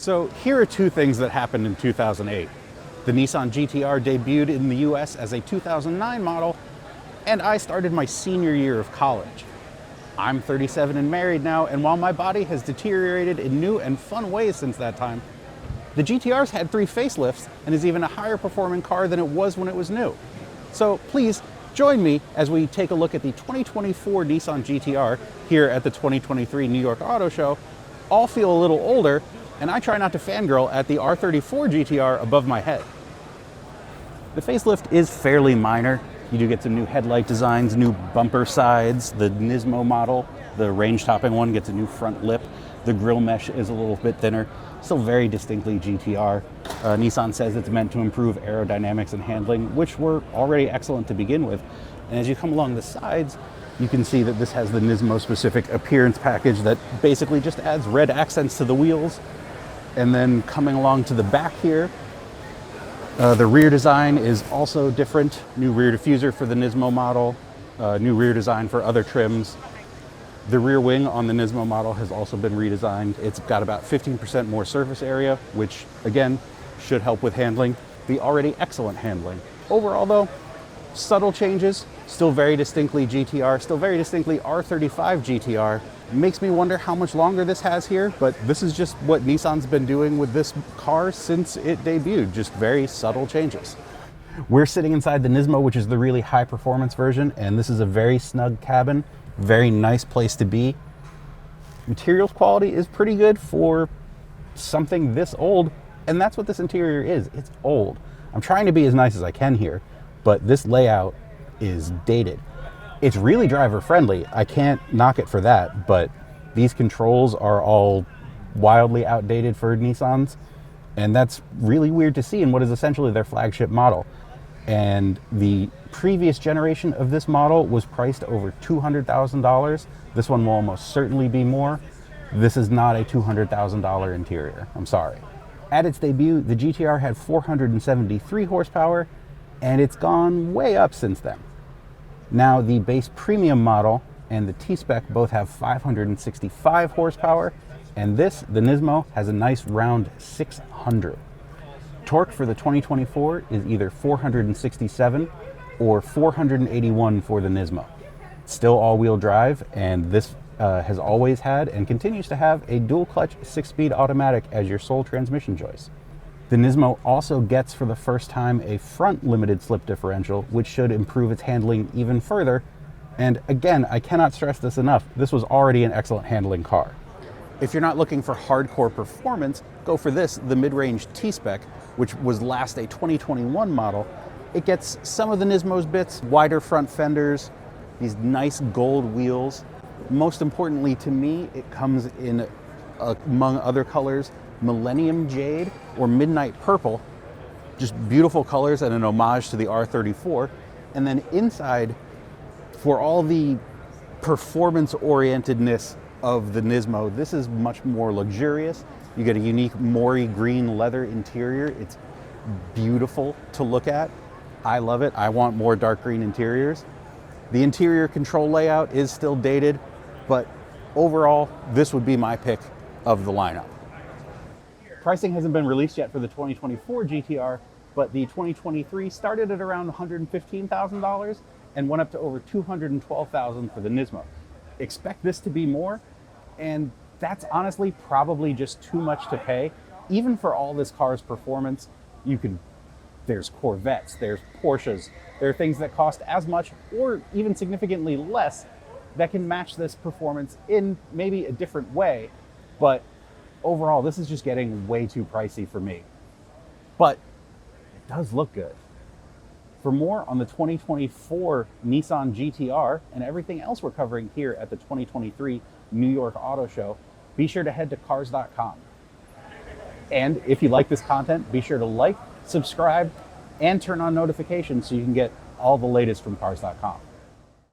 So here are two things that happened in 2008. The Nissan GT-R debuted in the US as a 2009 model, and I started my senior year of college. I'm 37 and married now, and while my body has deteriorated in new and fun ways since that time, the GT-R's had 3 facelifts and is even a higher performing car than it was when it was new. So please join me as we take a look at the 2024 Nissan GT-R here at the 2023 New York Auto Show. All feel a little older, and I try not to fangirl at the R34 GT-R above my head. The facelift is fairly minor. You do get some new headlight designs, new bumper sides. The Nismo model, the range topping one, gets a new front lip. The grille mesh is a little bit thinner. Still very distinctly GT-R. Nissan says it's meant to improve aerodynamics and handling, which were already excellent to begin with. And as you come along the sides, you can see that this has the Nismo specific appearance package that basically just adds red accents to the wheels. And then coming along to the back here, the rear design is also different. New rear diffuser for the Nismo model, new rear design for other trims. The rear wing on the Nismo model has also been redesigned. It's got about 15% more surface area, which again, should help with handling, the already excellent handling. Overall though, subtle changes, still very distinctly GT-R, still very distinctly R35 GT-R. Makes me wonder how much longer this has here, but this is just what Nissan's been doing with this car since it debuted, just very subtle changes. We're sitting inside the Nismo, which is the really high performance version, and this is a very snug cabin, very nice place to be. Materials quality is pretty good for something this old, and that's what this interior is. It's old. I'm trying to be as nice as I can here, but this layout is dated. It's really driver friendly. I can't knock it for that, but these controls are all wildly outdated for Nissans, and that's really weird to see in what is essentially their flagship model. And the previous generation of this model was priced over $200,000. This one will almost certainly be more. This is not a $200,000 interior, I'm sorry. At its debut, the GT-R had 473 horsepower, and it's gone way up since then. Now the base premium model and the T-Spec both have 565 horsepower, and this, the Nismo, has a nice round 600. Torque for the 2024 is either 467 or 481 for the Nismo. Still all-wheel drive, and this has always had and continues to have a dual-clutch 6-speed automatic as your sole transmission choice. The Nismo also gets for the first time a front limited slip differential, which should improve its handling even further. And again, I cannot stress this enough, this was already an excellent handling car. If you're not looking for hardcore performance, go for this, the mid-range T-Spec, which was last a 2021 model. It gets some of the Nismo's bits, wider front fenders, these nice gold wheels. Most importantly to me, it comes in, among other colors, Millennium Jade or Midnight Purple, just beautiful colors and an homage to the R34. And then inside, for all the performance orientedness of the Nismo, this is much more luxurious. You get a unique Mori green leather interior. It's beautiful to look at. I love it. I want more dark green interiors. The interior control layout is still dated, but overall, this would be my pick of the lineup. Pricing hasn't been released yet for the 2024 GT-R, but the 2023 started at around $115,000 and went up to over $212,000 for the Nismo. Expect this to be more, and that's honestly probably just too much to pay. Even for all this car's performance, there's Corvettes, there's Porsches, there are things that cost as much or even significantly less that can match this performance in maybe a different way, but overall, this is just getting way too pricey for me. But it does look good. For more on the 2024 Nissan GT-R and everything else we're covering here at the 2023 New York Auto Show, be sure to head to cars.com. And if you like this content, be sure to like, subscribe, and turn on notifications so you can get all the latest from cars.com.